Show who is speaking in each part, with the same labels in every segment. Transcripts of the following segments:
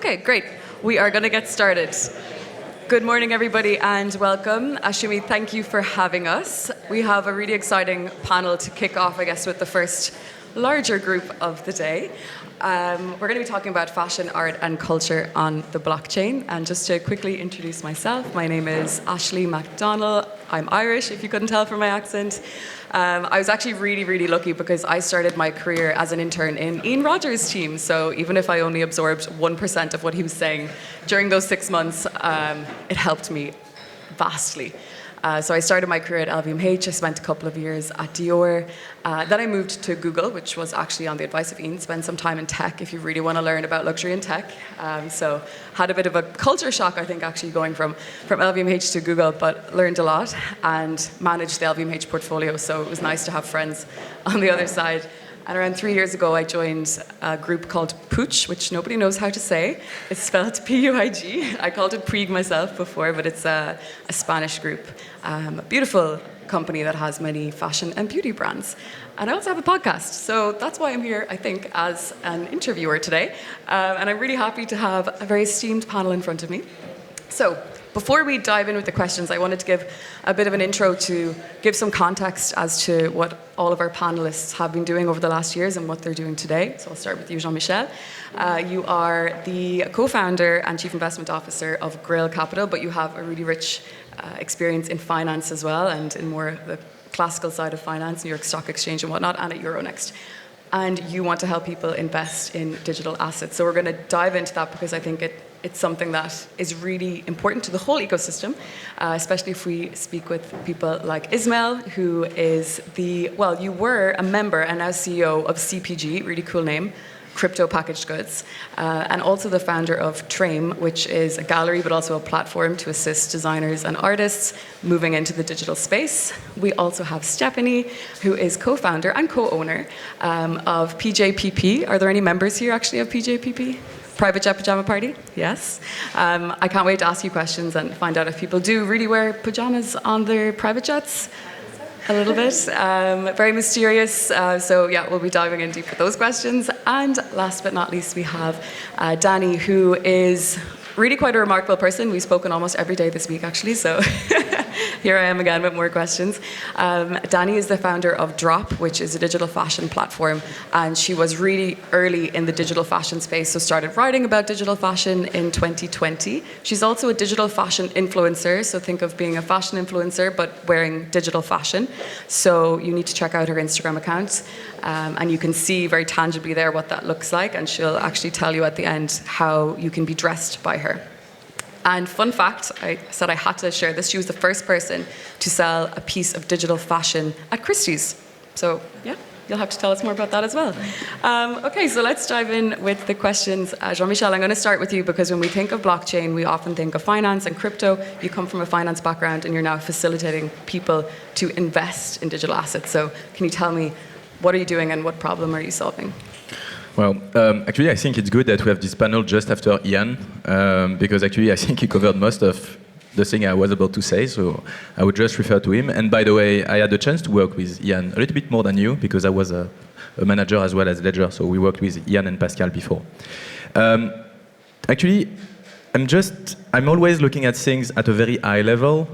Speaker 1: Okay, great. We are going to get started. Good morning, everybody, and welcome. Ashimi, thank you for having us. We have a really exciting panel to kick off, I guess, with the first larger group of the day. We're going to be talking about fashion, art, and culture on the blockchain. And just to quickly introduce myself, my name is Ashley McDonnell. I'm Irish, if you couldn't tell from my accent. I was actually really lucky because I started my career as an intern in Ian Rogers' team. So even if I only absorbed 1% of what he was saying during those 6 months, it helped me vastly. So I started my career at LVMH. I spent a couple of years at Dior. Then I moved to Google, which was actually on the advice of Ian. Spend some time in tech if you really want to learn about luxury and tech. So had a bit of a culture shock, I think, actually going from LVMH to Google, but learned a lot and managed the LVMH portfolio. So it was nice to have friends on the other side. And around 3 years ago, I joined a group called Puig, which nobody knows how to say. It's spelled P-U-I-G. I called it Puig myself before, but it's a Spanish group. A beautiful company that has many fashion and beauty brands. And I also have a podcast. So that's why I'm here, I think, as an interviewer today. And I'm really happy to have a very esteemed panel in front of me. So before we dive in with the questions, I wanted to give a bit of an intro to give some context as to what all of our panelists have been doing over the last years and what they're doing today. So I'll start with you, Jean-Michel. You are the co-founder and chief investment officer of Grail Capital, but you have a really rich experience in finance as well, and in more the classical side of finance, New York Stock Exchange and whatnot, and at Euronext. And you want to help people invest in digital assets. So we're going to dive into that because I think it's something that is really important to the whole ecosystem, especially if we speak with people like Ismail, who is you were a member and now CEO of CPG, really cool name, Crypto Packaged Goods, and also the founder of Trame, which is a gallery but also a platform to assist designers and artists moving into the digital space. We also have Stephanie, who is co-founder and co-owner of PJPP. Are there any members here actually of PJPP? Private Jet Pyjama Party? Yes. I can't wait to ask you questions and find out if people do really wear pajamas on their private jets. A little bit. Very mysterious. So yeah, we'll be diving in deep with those questions. And last but not least, we have Danny, who is really quite a remarkable person. We've spoken almost every day this week, actually. So here I am again with more questions. Danny is the founder of DRAUP, which is a digital fashion platform. And she was really early in the digital fashion space, so started writing about digital fashion in 2020. She's also a digital fashion influencer. So think of being a fashion influencer, but wearing digital fashion. So you need to check out her Instagram account. And you can see very tangibly there what that looks like. And she'll actually tell you at the end how you can be dressed by her. And fun fact, I said I had to share this, she was the first person to sell a piece of digital fashion at Christie's. So yeah, you'll have to tell us more about that as well. Okay, so let's dive in with the questions. Jean-Michel, I'm going to start with you because when we think of blockchain, we often think of finance and crypto. You come from a finance background and you're now facilitating people to invest in digital assets. So can you tell me, what are you doing and what problem are you solving?
Speaker 2: Well, actually, I think it's good that we have this panel just after Ian, because actually I think he covered most of the thing I was about to say, so I would just refer to him. And by the way, I had the chance to work with Ian a little bit more than you, because I was a manager as well as Ledger, so we worked with Ian and Pascal before. Actually, I'm always looking at things at a very high level.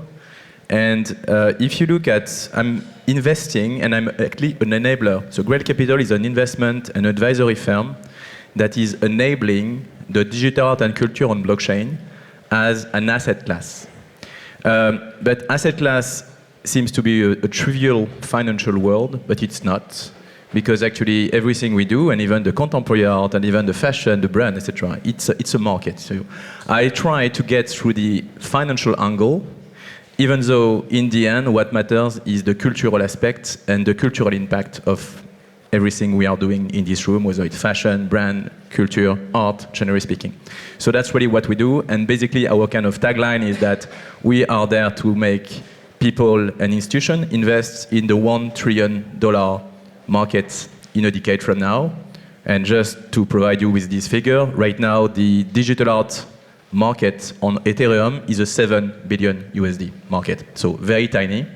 Speaker 2: And if you look at, I'm investing and I'm actually an enabler. So Grail Capital is an investment and advisory firm that is enabling the digital art and culture on blockchain as an asset class. But asset class seems to be a trivial financial world, but it's not. Because actually everything we do, and even the contemporary art, and even the fashion, the brand, etc., it's a market. So I try to get through the financial angle, even though, in the end, what matters is the cultural aspect and the cultural impact of everything we are doing in this room, whether it's fashion, brand, culture, art, generally speaking. So that's really what we do, and basically our kind of tagline is that we are there to make people and institutions invest in the $1 trillion market in a decade from now. And just to provide you with this figure, right now the digital art market on Ethereum is a $7 billion USD market. So very tiny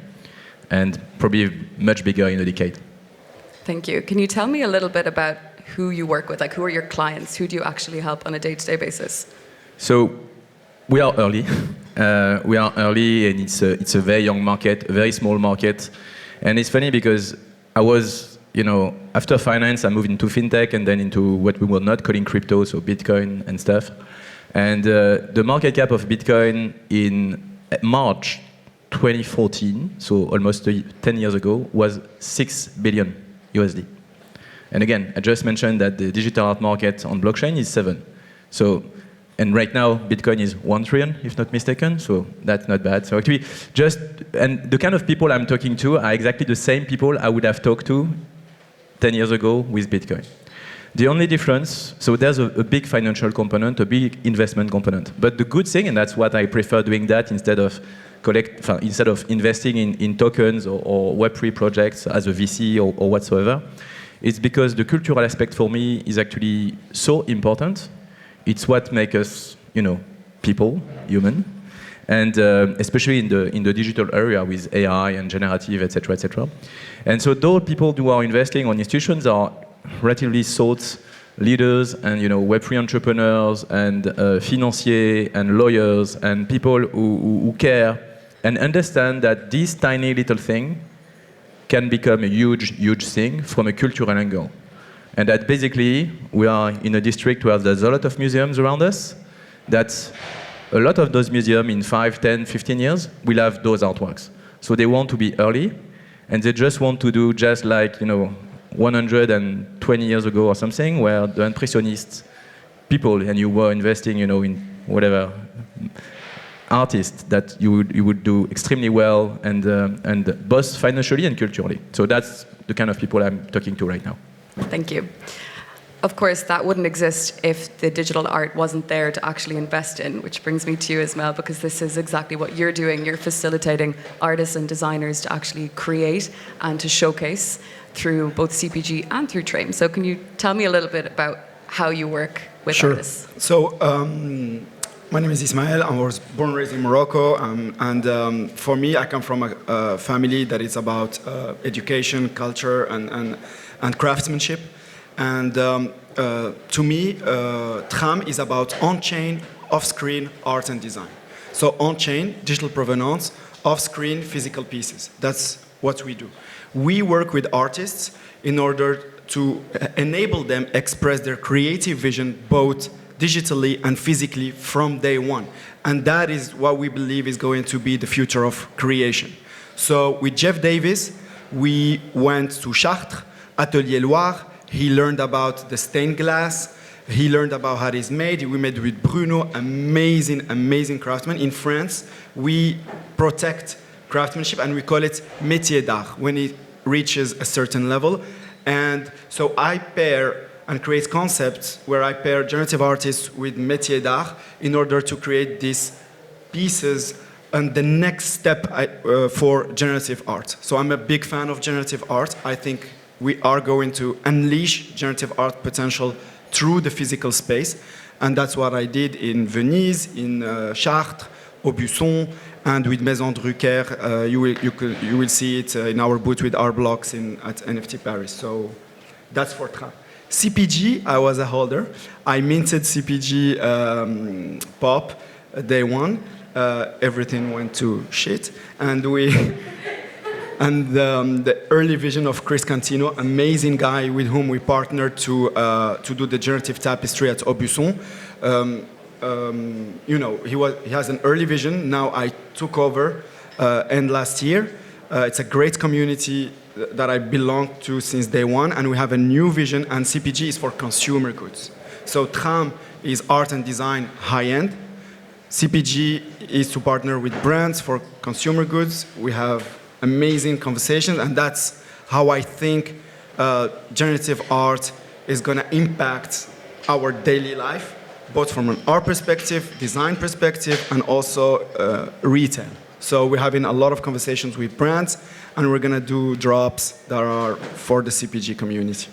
Speaker 2: and probably much bigger in a decade.
Speaker 1: Thank you. Can you tell me a little bit about who you work with? Like, who are your clients? Who do you actually help on a day-to-day basis?
Speaker 2: So we are early. We are early, and it's a very young market, a very small market. And it's funny because I was, after finance, I moved into fintech and then into what we were not calling crypto, so Bitcoin and stuff. And the market cap of Bitcoin in March 2014, so almost 10 years ago, was $6 billion USD. And again, I just mentioned that the digital art market on blockchain is 7. So, and right now, Bitcoin is 1 trillion, if not mistaken, so that's not bad. So actually, and the kind of people I'm talking to are exactly the same people I would have talked to 10 years ago with Bitcoin. The only difference, so there's a big financial component, a big investment component. But the good thing, and that's what I prefer doing that instead of investing in tokens or Web3 projects as a VC or whatsoever, it's because the cultural aspect for me is actually so important. It's what makes us, people, human, and especially in the digital area with AI and generative, etc., etc. And so those people who are investing on institutions are relatively thought leaders and Web3 entrepreneurs and financiers and lawyers and people who care and understand that this tiny little thing can become a huge, huge thing from a cultural angle. And that basically, we are in a district where there's a lot of museums around us, that a lot of those museums in 5, 10, 15 years will have those artworks. So they want to be early, and they just want to do just like, 120 years ago or something, where the Impressionists people, and you were investing, in whatever artists that you would do extremely well, and both financially and culturally. So that's the kind of people I'm talking to right now.
Speaker 1: Thank you. Of course, that wouldn't exist if the digital art wasn't there to actually invest in, which brings me to you, Ismail, because this is exactly what you're doing. You're facilitating artists and designers to actually create and to showcase through both CPG and through Trame. So can you tell me a little bit about how you work with artists?
Speaker 3: So my name is Ismail. I was born and raised in Morocco. And for me, I come from a family that is about education, culture, and craftsmanship. And to me, Trame is about on-chain, off-screen art and design. So on-chain, digital provenance, off-screen, physical pieces. That's what we do. We work with artists in order to enable them express their creative vision both digitally and physically from day one. And that is what we believe is going to be the future of creation. So with Jeff Davis, we went to Chartres, Atelier Loire. He learned about the stained glass. He learned about how it is made. We made with Bruno, amazing, amazing craftsman. In France, we protect craftsmanship and we call it métier d'art when it reaches a certain level. And so I pair and create concepts where I pair generative artists with métier d'art in order to create these pieces and the next step for generative art. So I'm a big fan of generative art. I think we are going to unleash generative art potential through the physical space. And that's what I did in Venise, in Chartres, Aubusson, and with Maison Drucker. You will see it in our booth with our blocks at NFT Paris. So that's for Trame. CPG, I was a holder. I minted CPG Pop day one. Everything went to shit. And the early vision of Chris Cantino, amazing guy with whom we partnered to do the generative tapestry at Aubusson. He has an early vision. Now I took over end last year. It's a great community that I belong to since day one, and we have a new vision, and CPG is for consumer goods. So Trame is art and design high-end. CPG is to partner with brands for consumer goods. We have amazing conversations, and that's how I think generative art is going to impact our daily life, both from an art perspective, design perspective, and also retail. So we're having a lot of conversations with brands, and we're going to do drops that are for the CPG community.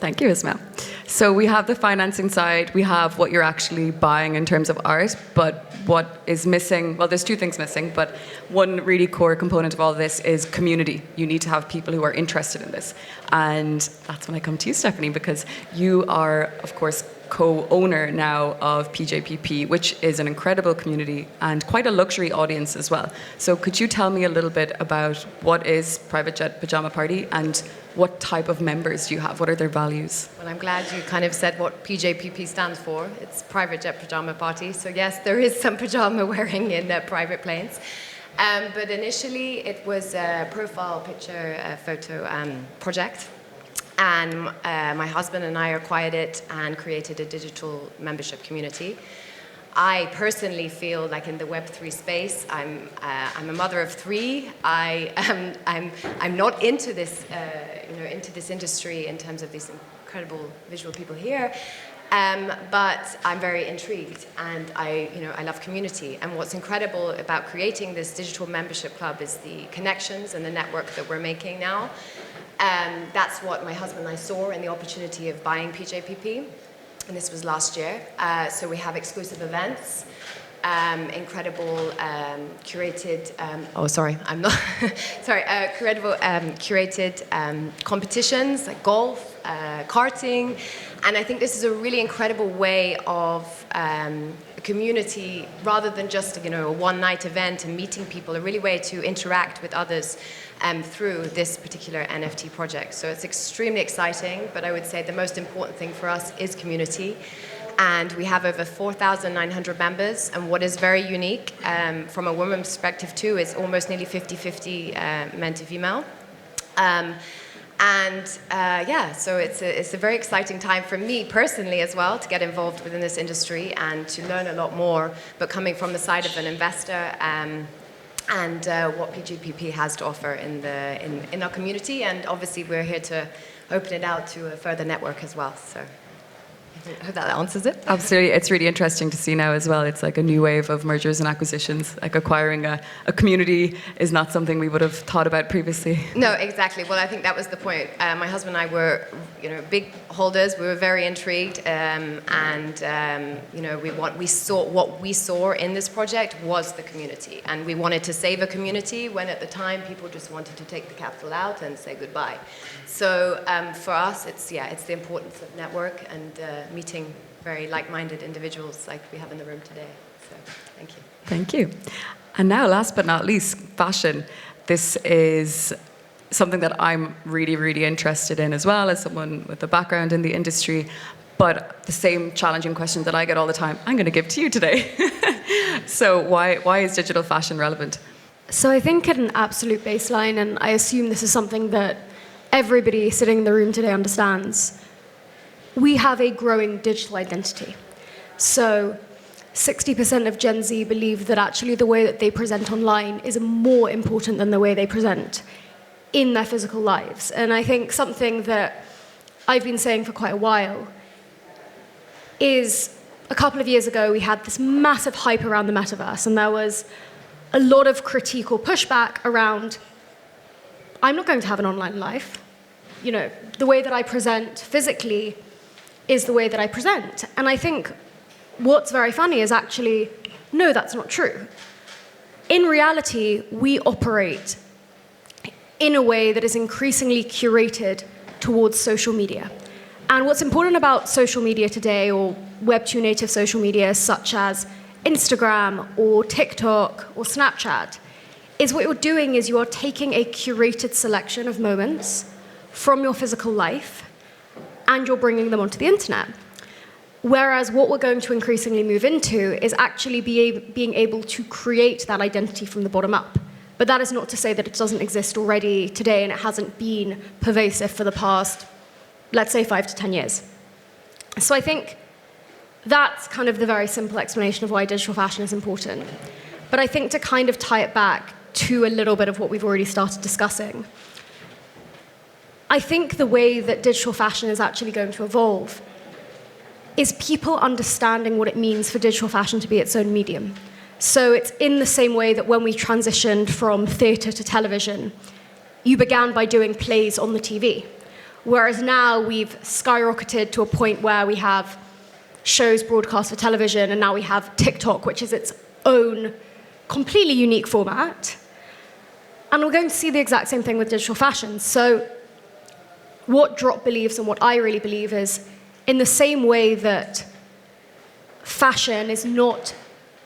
Speaker 1: Thank you, Ismail. So we have the financing side, we have what you're actually buying in terms of art, but what is missing, well, there's two things missing, but one really core component of all this is community. You need to have people who are interested in this. And that's when I come to you, Stephanie, because you are, of course, co-owner now of PJPP, which is an incredible community and quite a luxury audience as well. So could you tell me a little bit about what is Private Jet Pyjama Party and what type of members do you have? What are their values?
Speaker 4: Well, I'm glad you kind of said what PJPP stands for. It's Private Jet Pyjama Party. So yes, there is some pyjama wearing in private planes. But initially it was a profile picture photo project. And my husband and I acquired it and created a digital membership community. I personally feel like in the Web3 space, I'm a mother of three. I'm not into this, into this industry in terms of these incredible visual people here, but I'm very intrigued, and I love community. And what's incredible about creating this digital membership club is the connections and the network that we're making now. That's what my husband and I saw in the opportunity of buying PJPP. And this was last year. So we have exclusive events, incredible curated, curated competitions like golf, karting. And I think this is a really incredible way of a community, rather than just a one-night event and meeting people, a really way to interact with others through this particular NFT project. So it's extremely exciting, but I would say the most important thing for us is community. And we have over 4,900 members, and what is very unique from a woman's perspective too is almost nearly 50-50 men to female. So it's a very exciting time for me personally as well to get involved within this industry and to learn a lot more, but coming from the side of an investor and what PJPP has to offer in our community. And obviously we're here to open it out to a further network as well. So I hope that answers it.
Speaker 1: Absolutely. It's really interesting to see now as well. It's like a new wave of mergers and acquisitions. Like acquiring a community is not something we would have thought about previously.
Speaker 4: No, exactly. Well, I think that was the point. My husband and I were, big holders. We were very intrigued, what we saw in this project was the community, and we wanted to save a community when at the time people just wanted to take the capital out and say goodbye. So for us, it's the importance of network and meeting very like-minded individuals like we have in the room today. So thank you.
Speaker 1: Thank you. And now, last but not least, fashion. This is something that I'm really, really interested in as well, as someone with a background in the industry. But the same challenging question that I get all the time, I'm going to give to you today. So why is digital fashion relevant?
Speaker 5: So I think at an absolute baseline, and I assume this is something that everybody sitting in the room today understands, we have a growing digital identity. So 60% of Gen Z believe that actually the way that they present online is more important than the way they present in their physical lives. And I think something that I've been saying for quite a while is a couple of years ago we had this massive hype around the metaverse, and there was a lot of critique or pushback around, I'm not going to have an online life. The way that I present physically is the way that I present. And I think what's very funny is actually, no, that's not true. In reality, we operate in a way that is increasingly curated towards social media. And what's important about social media today, or Web2 native social media such as Instagram or TikTok or Snapchat, is what you're doing is you are taking a curated selection of moments from your physical life and you're bringing them onto the internet. Whereas what we're going to increasingly move into is actually being able to create that identity from the bottom up. But that is not to say that it doesn't exist already today and it hasn't been pervasive for the past, let's say, 5 to 10 years. So I think that's kind of the very simple explanation of why digital fashion is important. But I think to kind of tie it back to a little bit of what we've already started discussing, I think the way that digital fashion is actually going to evolve is people understanding what it means for digital fashion to be its own medium. So it's in the same way that when we transitioned from theatre to television, you began by doing plays on the TV. Whereas now we've skyrocketed to a point where we have shows broadcast for television, and now we have TikTok, which is its own completely unique format. And we're going to see the exact same thing with digital fashion. So what DRAUP believes and what I really believe is, in the same way that fashion is not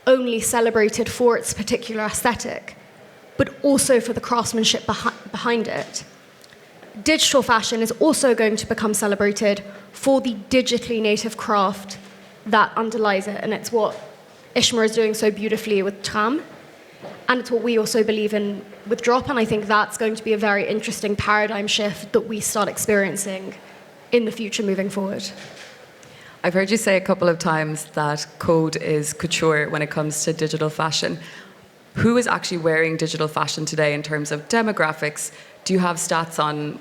Speaker 5: only celebrated for its particular aesthetic, but also for the craftsmanship behind it, digital fashion is also going to become celebrated for the digitally native craft that underlies it. And it's what Ismail is doing so beautifully with Trame. And it's what we also believe in with DRAUP. And I think that's going to be a very interesting paradigm shift that we start experiencing in the future moving forward.
Speaker 1: I've heard you say a couple of times that code is couture when it comes to digital fashion. Who is actually wearing digital fashion today in terms of demographics? Do you have stats on,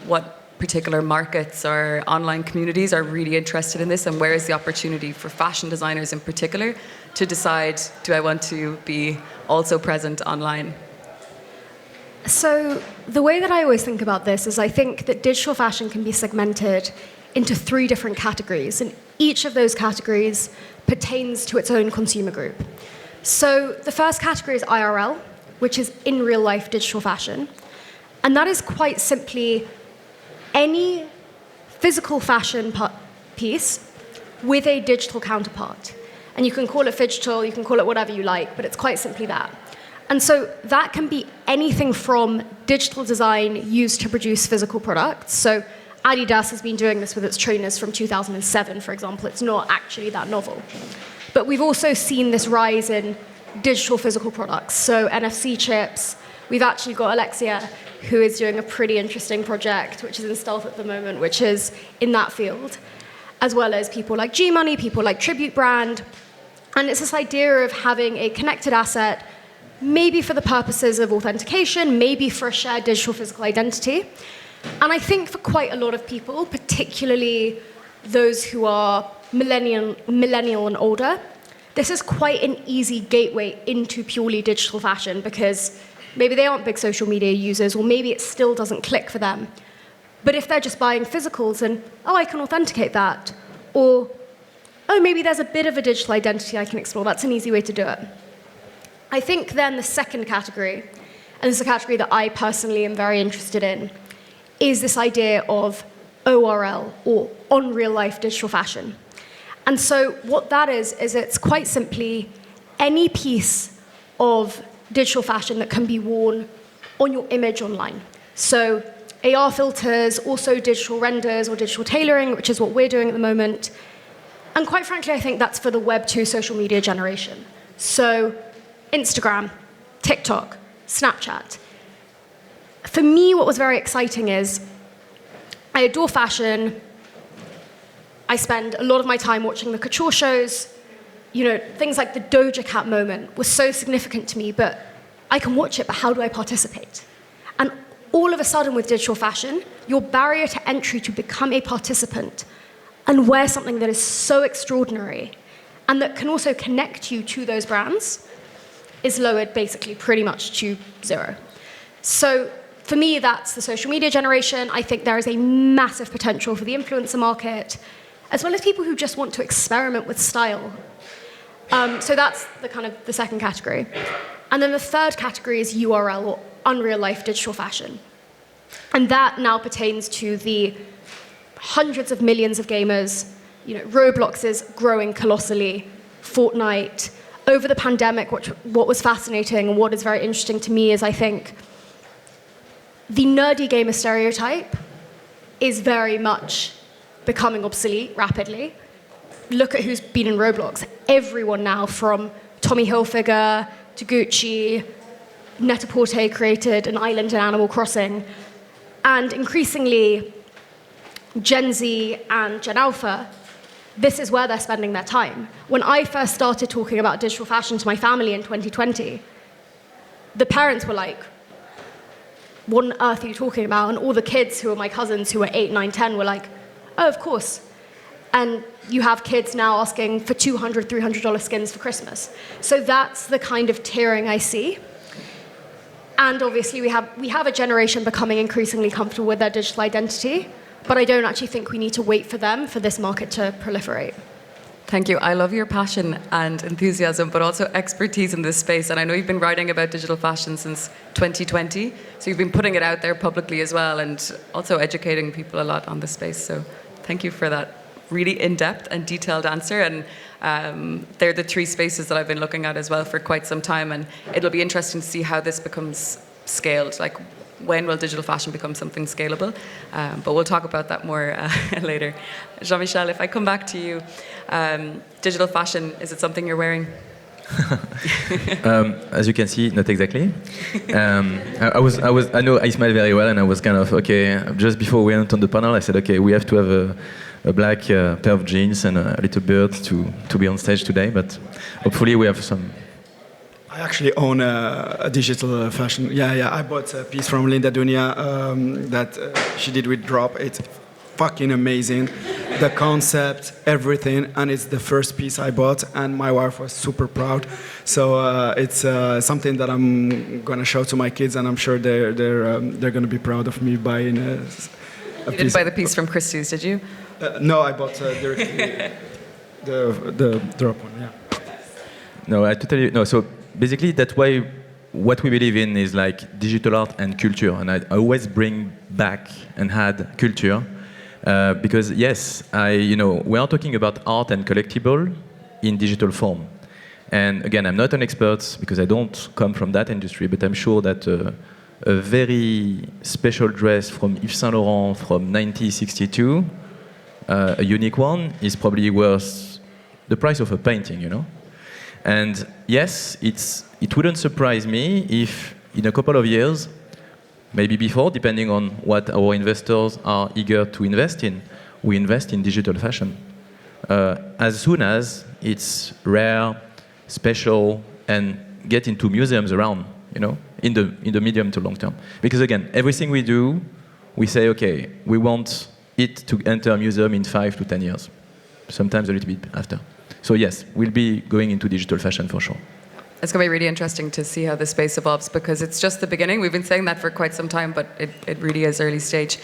Speaker 1: what particular markets or online communities are really interested in this, and where is the opportunity for fashion designers in particular to decide, do I want to be also present online?
Speaker 5: So the way that I always think about this is I think that digital fashion can be segmented into 3 different categories, and each of those categories pertains to its own consumer group. So the first category is IRL, which is in real life digital fashion. And that is quite simply any physical fashion piece with a digital counterpart. And you can call it phygital, you can call it whatever you like, but it's quite simply that. And so that can be anything from digital design used to produce physical products. So Adidas has been doing this with its trainers from 2007, for example. It's not actually that novel. But we've also seen this rise in digital physical products. So NFC chips. We've actually got Alexia, who is doing a pretty interesting project, which is in stealth at the moment, which is in that field, as well as people like G-Money, people like Tribute Brand. And it's this idea of having a connected asset, maybe for the purposes of authentication, maybe for a shared digital physical identity. And I think for quite a lot of people, particularly those who are millennial and older, this is quite an easy gateway into purely digital fashion, because maybe they aren't big social media users, or maybe it still doesn't click for them. But if they're just buying physicals and, I can authenticate that, or, maybe there's a bit of a digital identity I can explore, that's an easy way to do it. I think then the second category, and this is a category that I personally am very interested in, is this idea of ORL, or on real life digital fashion. And so what that is it's quite simply any piece of digital fashion that can be worn on your image online. So AR filters, also digital renders or digital tailoring, which is what we're doing at the moment. And quite frankly, I think that's for the Web 2 social media generation. So Instagram, TikTok, Snapchat. For me, what was very exciting is I adore fashion. I spend a lot of my time watching the couture shows. Things like the Doja Cat moment was so significant to me, but I can watch it, but how do I participate? And all of a sudden with digital fashion, your barrier to entry to become a participant and wear something that is so extraordinary and that can also connect you to those brands is lowered basically pretty much to 0. So for me, that's the social media generation. I think there is a massive potential for the influencer market, as well as people who just want to experiment with style. So that's the second category. And then the third category is URL, or unreal life digital fashion. And that now pertains to the hundreds of millions of gamers. Roblox is growing colossally, Fortnite. Over the pandemic, what was fascinating and what is very interesting to me is I think the nerdy gamer stereotype is very much becoming obsolete rapidly. Look at who's been in Roblox. Everyone now, from Tommy Hilfiger to Gucci, Net-a-Porter created an island in Animal Crossing. And increasingly, Gen Z and Gen Alpha, this is where they're spending their time. When I first started talking about digital fashion to my family in 2020, the parents were like, what on earth are you talking about? And all the kids who were my cousins who were 8, 9, 10 were like, oh, of course. And you have kids now asking for $200, $300 skins for Christmas. So that's the kind of tiering I see. And obviously we have a generation becoming increasingly comfortable with their digital identity, but I don't actually think we need to wait for them for this market to proliferate.
Speaker 1: Thank you. I love your passion and enthusiasm, but also expertise in this space. And I know you've been writing about digital fashion since 2020, so you've been putting it out there publicly as well, and also educating people a lot on this space. So thank you for that really in-depth and detailed answer. And they're the three spaces that I've been looking at as well for quite some time, and it'll be interesting to see how this becomes scaled. Like, when will digital fashion become something scalable? But we'll talk about that more later. Jean-Michel, if I come back to you, digital fashion, is it something you're wearing?
Speaker 2: As you can see, not exactly. I know Ismail very well, and I was kind of, okay, just before we went on the panel, I said, okay, we have to have a black pair of jeans and a little beard to be on stage today, but hopefully we have some.
Speaker 3: I actually own a digital fashion. Yeah. I bought a piece from Linda Dunia that she did with DRAUP. It's fucking amazing. The concept, everything, and it's the first piece I bought, and my wife was super proud. So it's something that I'm gonna show to my kids, and I'm sure they're gonna be proud of me buying a piece.
Speaker 1: You didn't buy the piece from Christie's, did you?
Speaker 3: No, I bought directly the DRAUP one. Yeah.
Speaker 2: No, I totally no. So basically, that's why what we believe in is like digital art and culture, and I always bring back and had culture because yes, we are talking about art and collectible in digital form. And again, I'm not an expert because I don't come from that industry, but I'm sure that a very special dress from Yves Saint Laurent from 1962, a unique one, is probably worth the price of a painting, And yes, it wouldn't surprise me if in a couple of years, maybe before, depending on what our investors are eager to invest in, we invest in digital fashion. As soon as it's rare, special, and get into museums around, in the medium to long term. Because again, everything we do, we say, okay, we want it to enter a museum in 5 to 10 years, sometimes a little bit after. So yes, we'll be going into digital fashion for sure.
Speaker 1: It's going to be really interesting to see how the space evolves because it's just the beginning. We've been saying that for quite some time, but it really is early stage.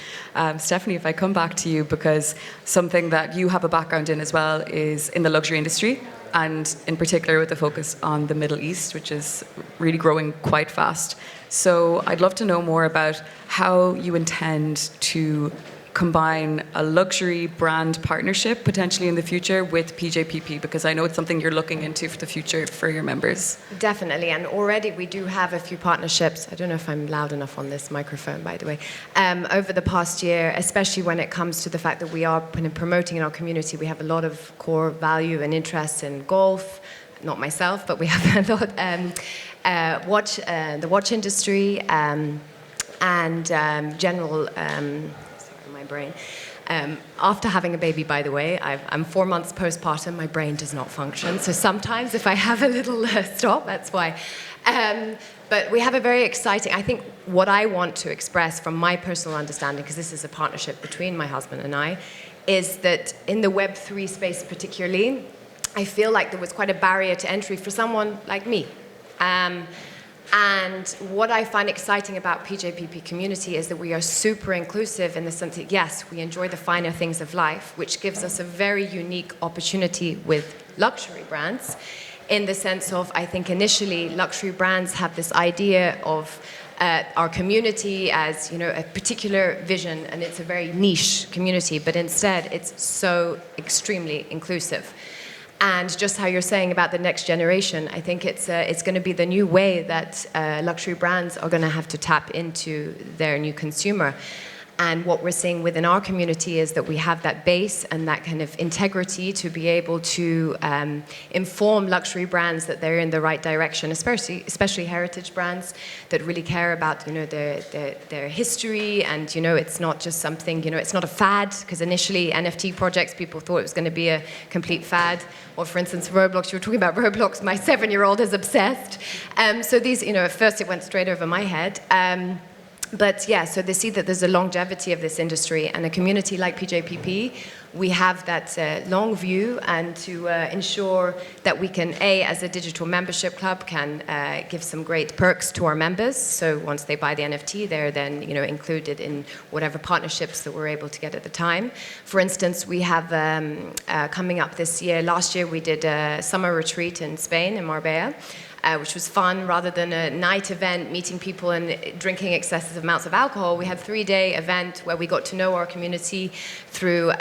Speaker 1: Stephanie, if I come back to you, because something that you have a background in as well is in the luxury industry, and in particular with the focus on the Middle East, which is really growing quite fast. So I'd love to know more about how you intend to combine a luxury brand partnership potentially in the future with PJPP, because I know it's something you're looking into for the future for your members. Definitely,
Speaker 4: and already we do have a few partnerships. I don't know if I'm loud enough on this microphone, by the way. Over the past year, especially when it comes to the fact that we are promoting in our community, we have a lot of core value and interest in golf. Not myself, but we have a lot, the watch industry, and general. Brain. After having a baby, by the way, I'm 4 months postpartum, my brain does not function. So sometimes if I have a little stop, that's why. But we have a very exciting, I think what I want to express from my personal understanding, because this is a partnership between my husband and I, is that in the Web3 space particularly, I feel like there was quite a barrier to entry for someone like me. And what I find exciting about PJPP community is that we are super inclusive in the sense that, yes, we enjoy the finer things of life, which gives us a very unique opportunity with luxury brands, in the sense of, I think initially, luxury brands have this idea of our community as, a particular vision, and it's a very niche community, but instead it's so extremely inclusive. And just how you're saying about the next generation, I think it's going to be the new way that luxury brands are going to have to tap into their new consumer. And what we're seeing within our community is that we have that base and that kind of integrity to be able to inform luxury brands that they're in the right direction, especially heritage brands that really care about, their history, and, it's not just something, it's not a fad, because initially NFT projects, people thought it was going to be a complete fad. Or for instance, Roblox, you were talking about Roblox, my 7-year-old is obsessed. So these, at first it went straight over my head. But yeah, so they see that there's a longevity of this industry, and a community like PJPP, we have that long view, and to ensure that we can, as a digital membership club, can give some great perks to our members. So once they buy the NFT, they're then included in whatever partnerships that we're able to get at the time. For instance, we have coming up this year. Last year we did a summer retreat in Spain, in Marbella. Which was fun. Rather than a night event, meeting people and drinking excessive amounts of alcohol, we had a 3-day event where we got to know our community through,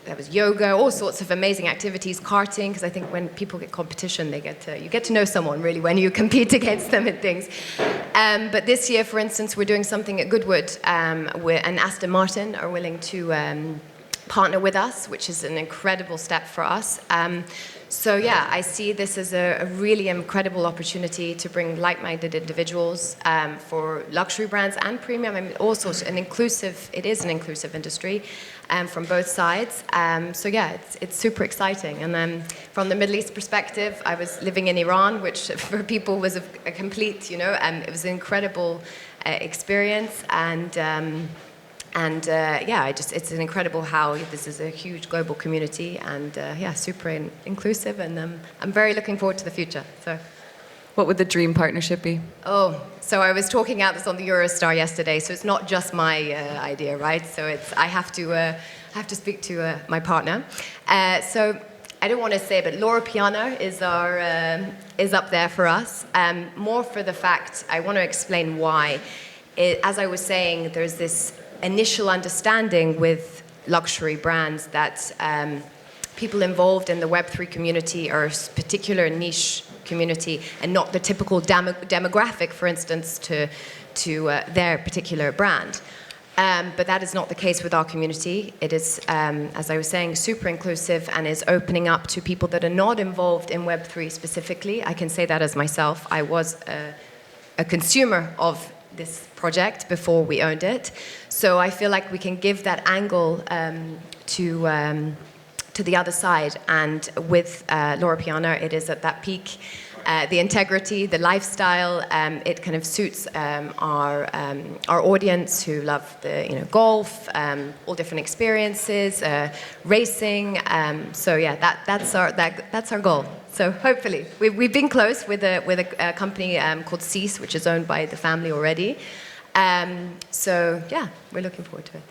Speaker 4: there was yoga, all sorts of amazing activities, karting, because I think when people get competition, you get to know someone really when you compete against them and things. But this year, for instance, we're doing something at Goodwood, and Aston Martin are willing to partner with us, which is an incredible step for us. So yeah, I see this as a really incredible opportunity to bring like-minded individuals for luxury brands and premium. I mean, also it is an inclusive industry from both sides. So yeah, it's super exciting. And then from the Middle East perspective, I was living in Iran, which for people was a complete, it was an incredible experience. And yeah, it's an incredible how this is a huge global community, and super inclusive, and I'm very looking forward to the future. So,
Speaker 1: what would the dream partnership be?
Speaker 4: Oh, so I was talking out this on the Eurostar yesterday. So it's not just my idea, right? So I have to speak to my partner. So I don't want to say, but Loro Piana is up there for us. More for the fact I want to explain why. As I was saying, there's this initial understanding with luxury brands that people involved in the Web3 community are a particular niche community and not the typical demographic, for instance, to their particular brand. But that is not the case with our community. It is, as I was saying, super inclusive and is opening up to people that are not involved in Web3 specifically. I can say that as myself. I was a consumer of this project before we owned it. So I feel like we can give that angle to the other side. And with Loro Piana, it is at that peak. The integrity, the lifestyle, it kind of suits our audience who love the golf, all different experiences, racing. So yeah, that's our goal. So hopefully, we've been close with a company called Cease, which is owned by the family already. So yeah, we're looking forward to it.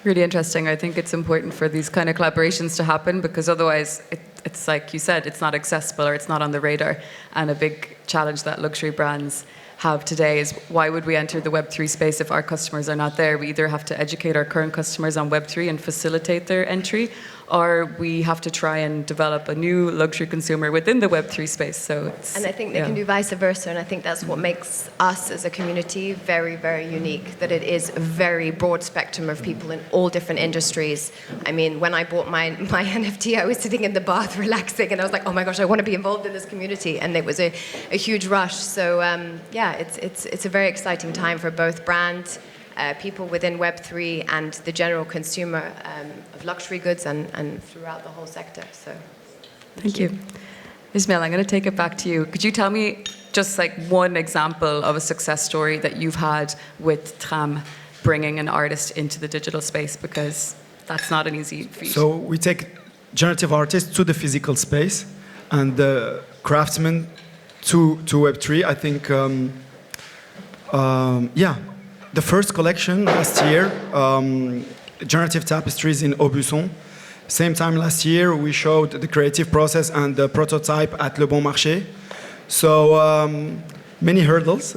Speaker 1: Really interesting. I think it's important for these kind of collaborations to happen, because otherwise it's like you said, it's not accessible or it's not on the radar. And a big challenge that luxury brands have today is, why would we enter the Web3 space if our customers are not there? We either have to educate our current customers on Web3 and facilitate their entry, or we have to try and develop a new luxury consumer within the Web3 space. So
Speaker 4: and I think they can do vice versa, and I think that's what makes us as a community very, very unique, that it is a very broad spectrum of people in all different industries. I mean, when I bought my NFT, I was sitting in the bath relaxing, and I was like, oh my gosh, I want to be involved in this community, and it was a huge rush. So yeah, it's a very exciting time for both brands, people within Web3 and the general consumer of luxury goods and throughout the whole sector. So,
Speaker 1: thank you. Ismail, I'm going to take it back to you. Could you tell me just like one example of a success story that you've had with Trame bringing an artist into the digital space? Because that's not an easy feat.
Speaker 3: So we take generative artists to the physical space and the craftsmen to Web3. I think, the first collection last year, generative tapestries in Aubusson. Same time last year, we showed the creative process and the prototype at Le Bon Marché. So many hurdles.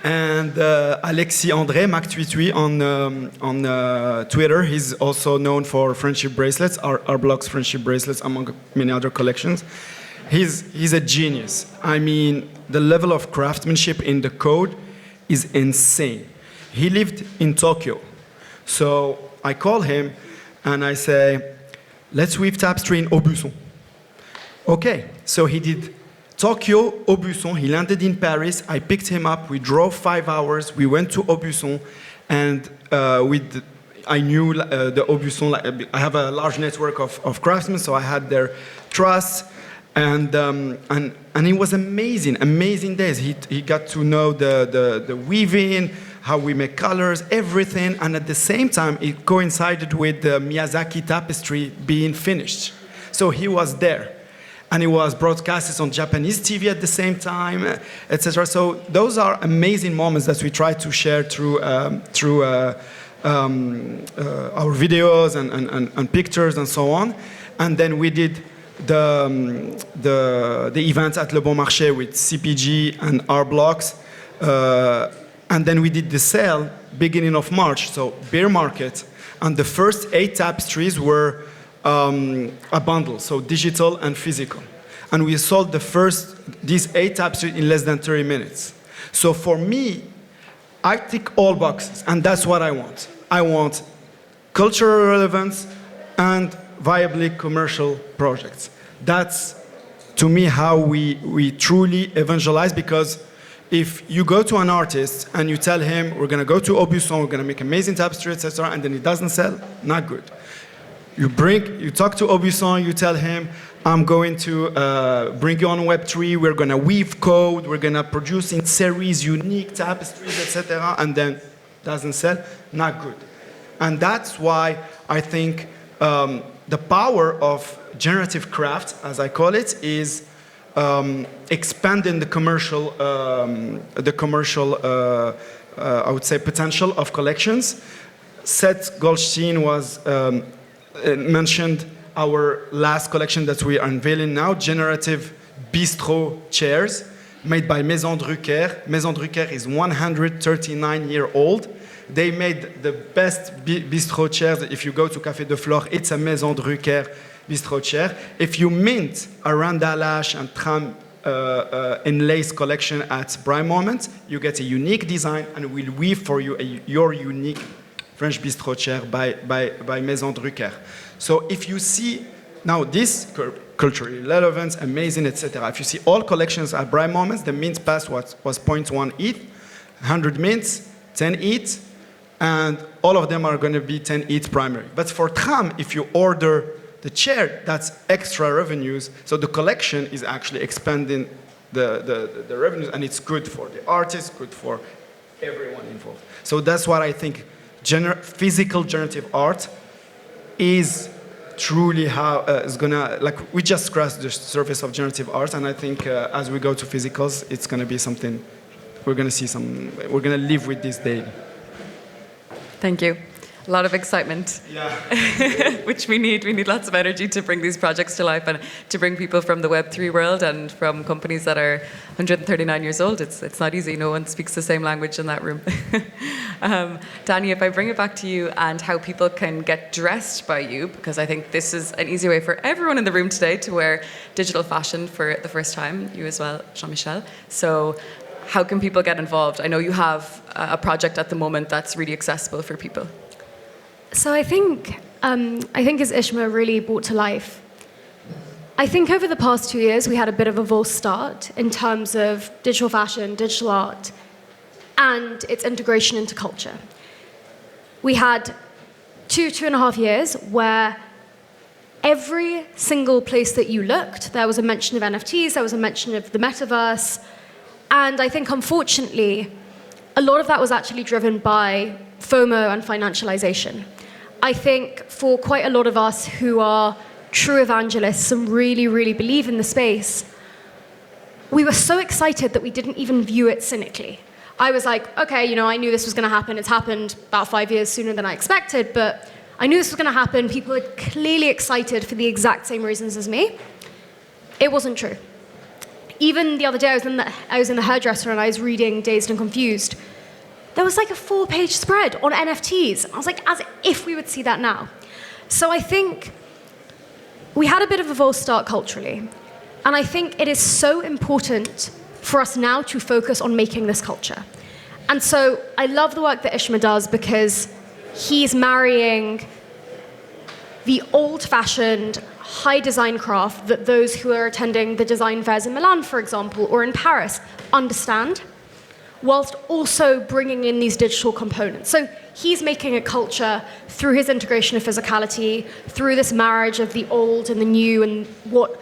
Speaker 3: And Alexis André, Mac88 on Twitter, he's also known for friendship bracelets, our blog's friendship bracelets, among many other collections. He's a genius. I mean, the level of craftsmanship in the code is insane. He lived in Tokyo. So I call him and I say, let's weave tapestry in Aubusson. Okay, so he did Tokyo, Aubusson. He landed in Paris. I picked him up. We drove 5 hours. We went to Aubusson, and I knew the Aubusson. I have a large network of craftsmen, so I had their trust. And it was amazing days. He got to know the weaving, how we make colors, everything, and at the same time, it coincided with the Miyazaki tapestry being finished. So he was there, and it was broadcasted on Japanese TV at the same time, etc. So those are amazing moments that we try to share through our videos and pictures and so on. And then we did the events at Le Bon Marché with CPG and R Blocks. And then we did the sale beginning of March, so beer market. And the first 8 tapestries were a bundle, so digital and physical. And we sold these 8 tapestries in less than 30 minutes. So for me, I tick all boxes, and that's what I want. I want cultural relevance and viably commercial projects. That's, to me, how we truly evangelize, because if you go to an artist and you tell him, we're going to go to Aubusson, we're going to make amazing tapestry, etc., and then it doesn't sell, not good. You talk to Aubusson, you tell him, I'm going to bring you on Web3, we're going to weave code, we're going to produce in series unique tapestries, etc., and then doesn't sell, not good. And that's why I think the power of generative craft, as I call it, is expanding the commercial, I would say, potential of collections. Seth Goldstein was mentioned our last collection that we are unveiling now, generative bistro chairs made by Maison Drucker. Maison Drucker is 139-year-old. They made the best bistro chairs. If you go to Café de Flore, it's a Maison Drucker bistro chair. If you mint a Randalash and Trame inlace collection at Bright Moment, you get a unique design and we'll weave for you your unique French bistro chair by Maison Drucker. So if you see now this culturally relevant, amazing, etc. If you see all collections at Bright Moments, the mint pass was 0.1 ETH, 100 mints, 10 ETH, and all of them are going to be 10 ETH primary. But for Trame, if you order the chair, that's extra revenues. So the collection is actually expanding the revenues, and it's good for the artist, good for everyone involved. So that's what I think physical generative art is truly how is gonna, like, we just scratched the surface of generative art, and I think as we go to physicals, it's gonna be something, we're gonna live with this daily.
Speaker 1: Thank you. A lot of excitement,
Speaker 3: yeah.
Speaker 1: Which we need. We need lots of energy to bring these projects to life and to bring people from the Web3 world and from companies that are 139 years old. It's not easy. No one speaks the same language in that room. Danny, if I bring it back to you and how people can get dressed by you, because I think this is an easy way for everyone in the room today to wear digital fashion for the first time, you as well, Jean-Michel. So how can people get involved? I know you have a project at the moment that's really accessible for people.
Speaker 5: So I think as Ismail really brought to life, I think over the past 2 years we had a bit of a false start in terms of digital fashion, digital art, and its integration into culture. We had 2.5 years where every single place that you looked, there was a mention of NFTs, there was a mention of the metaverse, and I think unfortunately, a lot of that was actually driven by FOMO and financialization. I think for quite a lot of us who are true evangelists and really, really believe in the space, we were so excited that we didn't even view it cynically. I was like, okay, I knew this was going to happen. It's happened about 5 years sooner than I expected, but I knew this was going to happen. People are clearly excited for the exact same reasons as me. It wasn't true. Even the other day, I was in the hairdresser and I was reading Dazed and Confused. There was like a 4-page spread on NFTs. I was like, as if we would see that now. So I think we had a bit of a false start culturally. And I think it is so important for us now to focus on making this culture. And so I love the work that Ismail does because he's marrying the old-fashioned high design craft that those who are attending the design fairs in Milan, for example, or in Paris, understand, whilst also bringing in these digital components. So he's making a culture through his integration of physicality, through this marriage of the old and the new, and what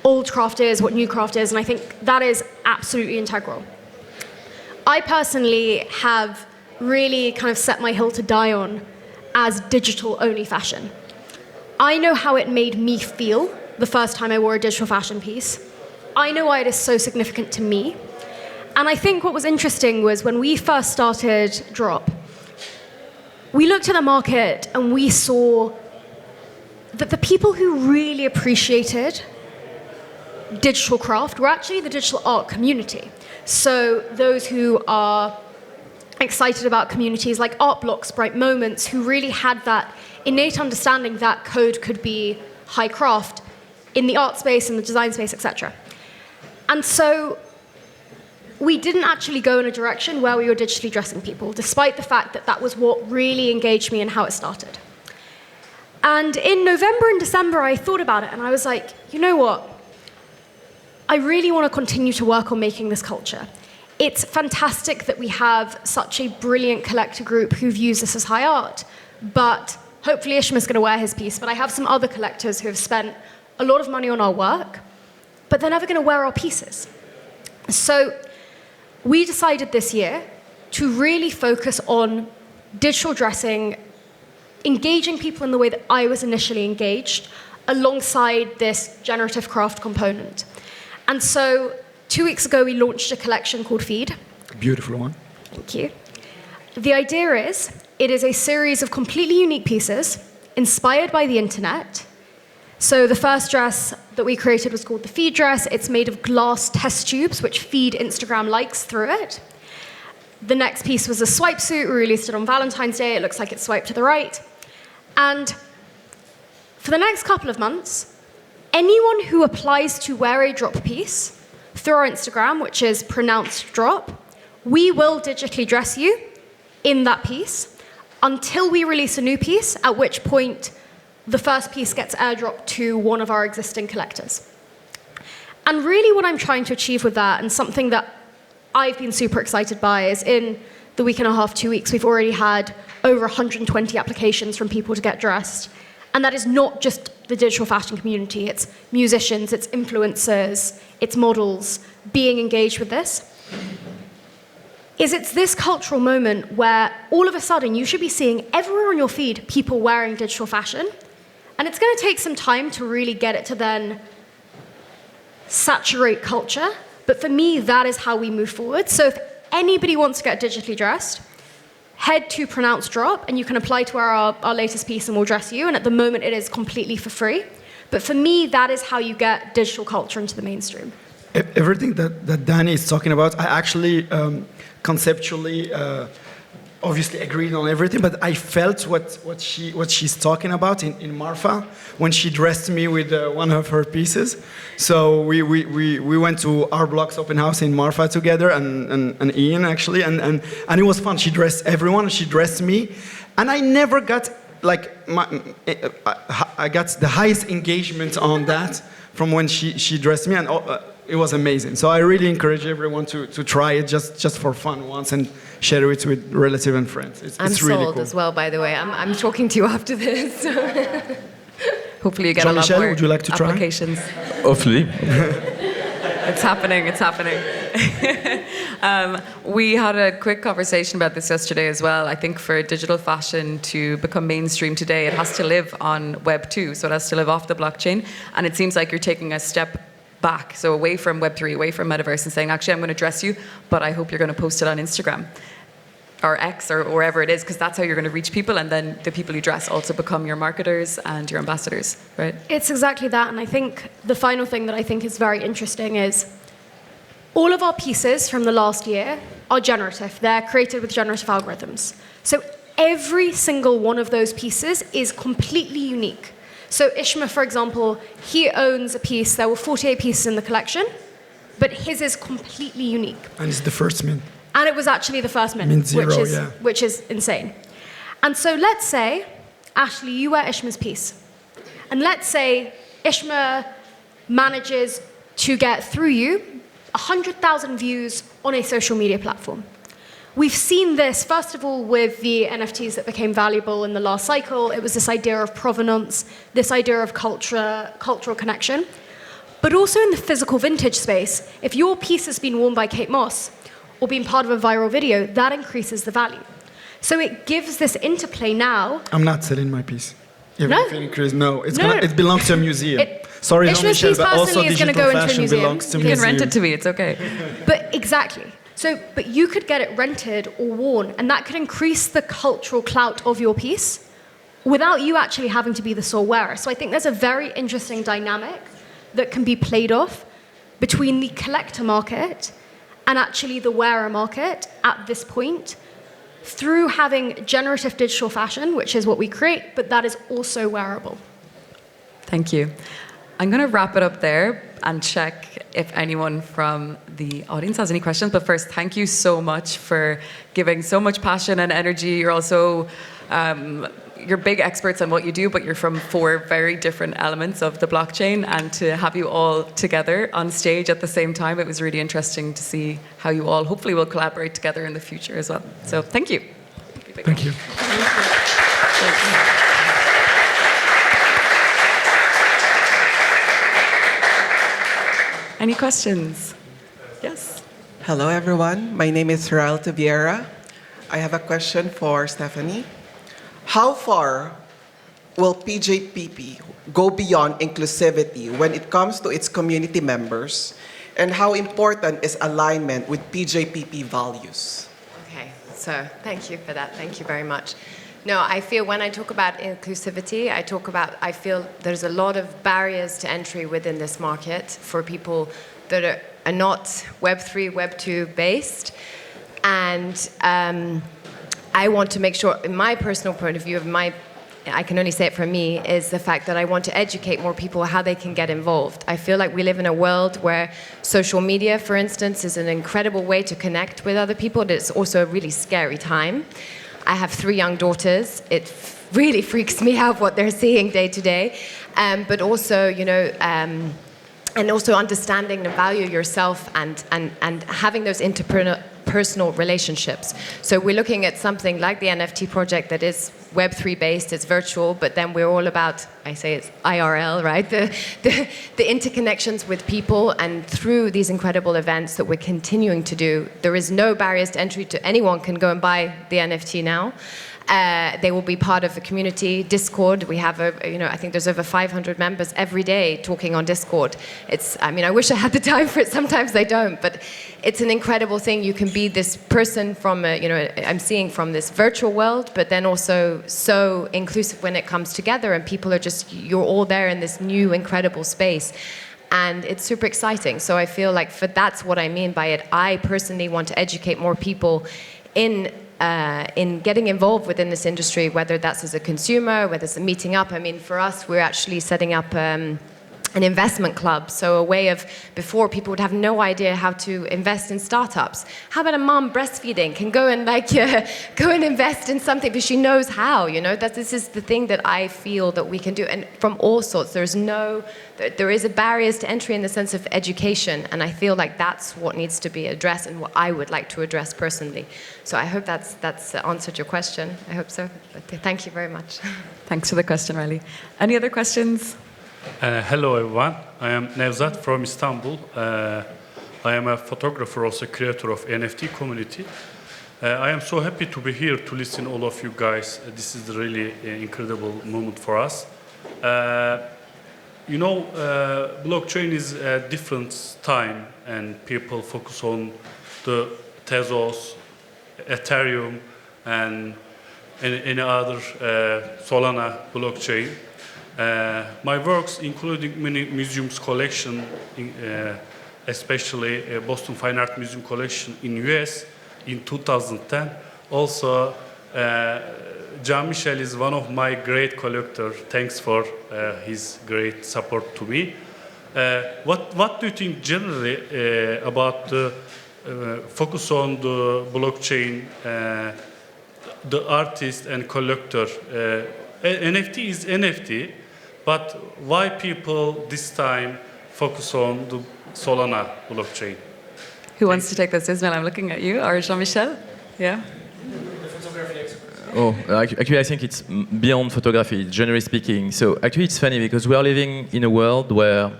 Speaker 5: old craft is, what new craft is, and I think that is absolutely integral. I personally have really kind of set my hill to die on as digital-only fashion. I know how it made me feel the first time I wore a digital fashion piece. I know why it is so significant to me. And I think what was interesting was when we first started DRAUP, we looked at the market and we saw that the people who really appreciated digital craft were actually the digital art community. So those who are excited about communities like Art Blocks, Bright Moments, who really had that innate understanding that code could be high craft in the art space, in the design space, etc. And so we didn't actually go in a direction where we were digitally dressing people, despite the fact that that was what really engaged me and how it started. And in November and December, I thought about it, and I was like, you know what? I really want to continue to work on making this culture. It's fantastic that we have such a brilliant collector group who views this as high art, but hopefully Ishmael's going to wear his piece, but I have some other collectors who have spent a lot of money on our work, but they're never going to wear our pieces. So we decided this year to really focus on digital dressing, engaging people in the way that I was initially engaged, alongside this generative craft component. And so 2 weeks ago, we launched a collection called Feed.
Speaker 3: Beautiful one.
Speaker 5: Thank you. The idea is, it is a series of completely unique pieces inspired by the internet. So the first dress that we created was called the Feed dress. It's made of glass test tubes, which feed Instagram likes through it. The next piece was a swipe suit. We released it on Valentine's Day. It looks like it's swiped to the right. And for the next couple of months, anyone who applies to wear a DRAUP piece through our Instagram, which is pronounced DRAUP, we will digitally dress you in that piece until we release a new piece, at which point the first piece gets airdropped to one of our existing collectors. And really what I'm trying to achieve with that, and something that I've been super excited by, is in the week and a half, 2 weeks, we've already had over 120 applications from people to get dressed. And that is not just the digital fashion community. It's musicians, it's influencers, it's models being engaged with this. It's this cultural moment where all of a sudden you should be seeing everywhere on your feed people wearing digital fashion. And it's going to take some time to really get it to then saturate culture. But for me, that is how we move forward. So if anybody wants to get digitally dressed, head to Pronounced DRAUP, and you can apply to our latest piece and we'll dress you. And at the moment, it is completely for free. But for me, that is how you get digital culture into the mainstream.
Speaker 3: Everything that Danny is talking about, I actually conceptually obviously agreed on everything, but I felt what she's talking about in Marfa when she dressed me with one of her pieces. So we went to our Block's open house in Marfa together, and Ian actually, and it was fun. She dressed everyone, she dressed me, and I never got like I got the highest engagement on that from when she dressed me, and it was amazing. So I really encourage everyone to try it just for fun once and share it with relatives and friends. It's really
Speaker 4: sold
Speaker 3: cool.
Speaker 4: as well, by the way. I'm talking to you after this.
Speaker 1: Hopefully you get a lot
Speaker 3: Jean-Michel,
Speaker 1: more
Speaker 3: would you like to try?
Speaker 1: applications.
Speaker 2: Hopefully.
Speaker 1: It's happening, it's happening. We had a quick conversation about this yesterday as well. I think for digital fashion to become mainstream today, it has to live on Web 2, so it has to live off the blockchain. And it seems like you're taking a step back, so away from Web 3, away from Metaverse, and saying, actually, I'm going to dress you, but I hope you're going to post it on Instagram or X or wherever it is, because that's how you're going to reach people, and then the people you dress also become your marketers and your ambassadors, right?
Speaker 5: It's exactly that, and I think the final thing that I think is very interesting is all of our pieces from the last year are generative. They're created with generative algorithms. So every single one of those pieces is completely unique. So Ishmael, for example, he owns a piece. There were 48 pieces in the collection, but his is completely unique.
Speaker 3: And it's the first mint.
Speaker 5: And it was actually the first mint, which is insane. And so let's say, Ashley, you wear Ishmael's piece. And let's say Ishmael manages to get through you 100,000 views on a social media platform. We've seen this, first of all, with the NFTs that became valuable in the last cycle. It was this idea of provenance, this idea of cultural connection. But also in the physical vintage space, if your piece has been worn by Kate Moss or been part of a viral video, that increases the value. So it gives this interplay now.
Speaker 3: I'm not selling my piece. Even
Speaker 5: No.
Speaker 3: if it increases, no,
Speaker 5: No.
Speaker 3: It belongs to a museum. Sorry,
Speaker 5: Ishmael's
Speaker 3: Jean-Michel,
Speaker 5: piece
Speaker 3: but also
Speaker 5: personally is gonna
Speaker 3: digital
Speaker 5: go into a
Speaker 3: fashion
Speaker 5: museum.
Speaker 3: belongs to
Speaker 1: You
Speaker 3: museum.
Speaker 1: can rent it to me, it's okay.
Speaker 5: But exactly. So, but you could get it rented or worn, and that could increase the cultural clout of your piece without you actually having to be the sole wearer. So I think there's a very interesting dynamic that can be played off between the collector market and actually the wearer market at this point through having generative digital fashion, which is what we create, but that is also wearable.
Speaker 1: Thank you. I'm going to wrap it up there and check if anyone from the audience has any questions. But first, thank you so much for giving so much passion and energy. You're also you're big experts on what you do, but you're from 4 very different elements of the blockchain. And to have you all together on stage at the same time, it was really interesting to see how you all hopefully will collaborate together in the future as well. So thank you.
Speaker 3: Thank you.
Speaker 1: Any questions? Yes.
Speaker 6: Hello, everyone. My name is Raul Vieira. I have a question for Stephanie. How far will PJPP go beyond inclusivity when it comes to its community members? And how important is alignment with PJPP values?
Speaker 4: Okay, so thank you for that. Thank you very much. No, I feel when I talk about inclusivity, I feel there's a lot of barriers to entry within this market for people that are not Web3, Web2 based. And I want to make sure, in my personal point of view, I can only say it for me, is the fact that I want to educate more people how they can get involved. I feel like we live in a world where social media, for instance, is an incredible way to connect with other people, but it's also a really scary time. I have 3 young daughters. It really freaks me out what they're seeing day to day. But also, and also understanding and value yourself and having those interpersonal relationships. So we're looking at something like the NFT project that is Web3 based, it's virtual, but then we're all about, I say it's IRL, right? The interconnections with people, and through these incredible events that we're continuing to do, there is no barriers to entry to anyone can go and buy the NFT now. They will be part of the community. Discord, we have, I think there's over 500 members every day talking on Discord. I wish I had the time for it. Sometimes I don't, but it's an incredible thing. You can be this person from, I'm seeing from this virtual world, but then also so inclusive when it comes together, and people are you're all there in this new incredible space. And it's super exciting. So I feel like that's what I mean by it. I personally want to educate more people in getting involved within this industry, whether that's as a consumer, whether it's meeting up. I mean, for us, we're actually setting up an investment club. So a way of, before people would have no idea how to invest in startups. How about a mom breastfeeding can go and go and invest in something because she knows how, that this is the thing that I feel that we can do. And from all sorts, there is a barriers to entry in the sense of education. And I feel like that's what needs to be addressed and what I would like to address personally. So I hope that's answered your question. I hope so. But thank you very much.
Speaker 1: Thanks for the question, Riley. Any other questions?
Speaker 7: Hello everyone, I am Nevzat from Istanbul. I am a photographer, also creator of NFT community. I am so happy to be here to listen all of you guys. This is really an incredible moment for us. Blockchain is a different time and people focus on the Tezos, Ethereum and any other Solana blockchain. My works, including many museums collection, especially Boston Fine Art Museum collection in US in 2010. Also, Jean-Michel is one of my great collectors. Thanks for his great support to me. What do you think generally about the focus on the blockchain, the artist and collector? NFT is NFT. But why people this time focus on the Solana blockchain?
Speaker 1: Who wants to take this? Ismail, I'm looking at you. Or Jean-Michel? Yeah?
Speaker 2: Actually, I think it's beyond photography, generally speaking. So actually, it's funny because we are living in a world where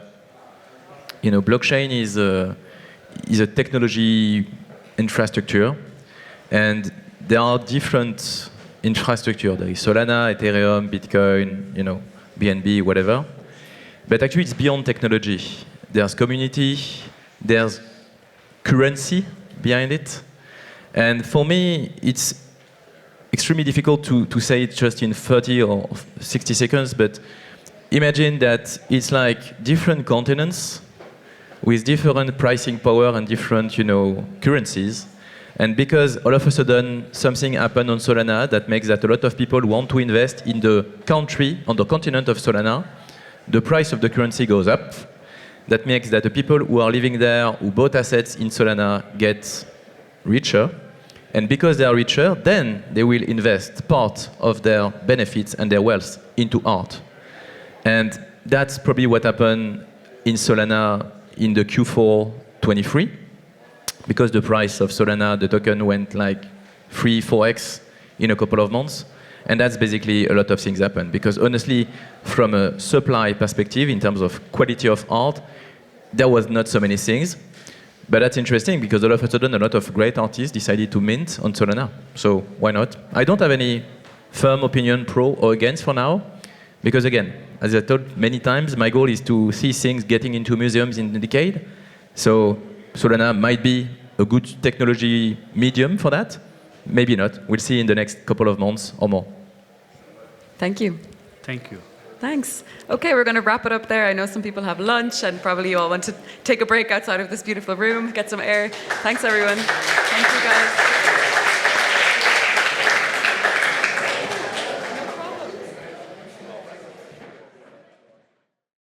Speaker 2: blockchain is a technology infrastructure, and there are different infrastructure. There is Solana, Ethereum, Bitcoin, BNB, whatever. But actually, it's beyond technology. There's community, there's currency behind it. And for me, it's extremely difficult to say it just in 30 or 60 seconds, but imagine that it's like different continents with different pricing power and different, currencies. And because all of a sudden something happened on Solana that makes that a lot of people want to invest in the country, on the continent of Solana, the price of the currency goes up. That makes that the people who are living there, who bought assets in Solana, get richer. And because they are richer, then they will invest part of their benefits and their wealth into art. And that's probably what happened in Solana in the Q4 23. Because the price of Solana, the token, went like 3-4x in a couple of months. And that's basically a lot of things happen. Because honestly, from a supply perspective, in terms of quality of art, there was not so many things. But that's interesting because all of a sudden, a lot of great artists decided to mint on Solana. So why not? I don't have any firm opinion pro or against for now. Because again, as I told many times, my goal is to see things getting into museums in a decade. So Solana might be a good technology medium for that. Maybe not. We'll see in the next couple of months or more.
Speaker 1: Thank you.
Speaker 7: Thank you.
Speaker 1: Thanks. Okay, we're going to wrap it up there. I know some people have lunch and probably you all want to take a break outside of this beautiful room, get some air. Thanks, everyone. Thank you, guys.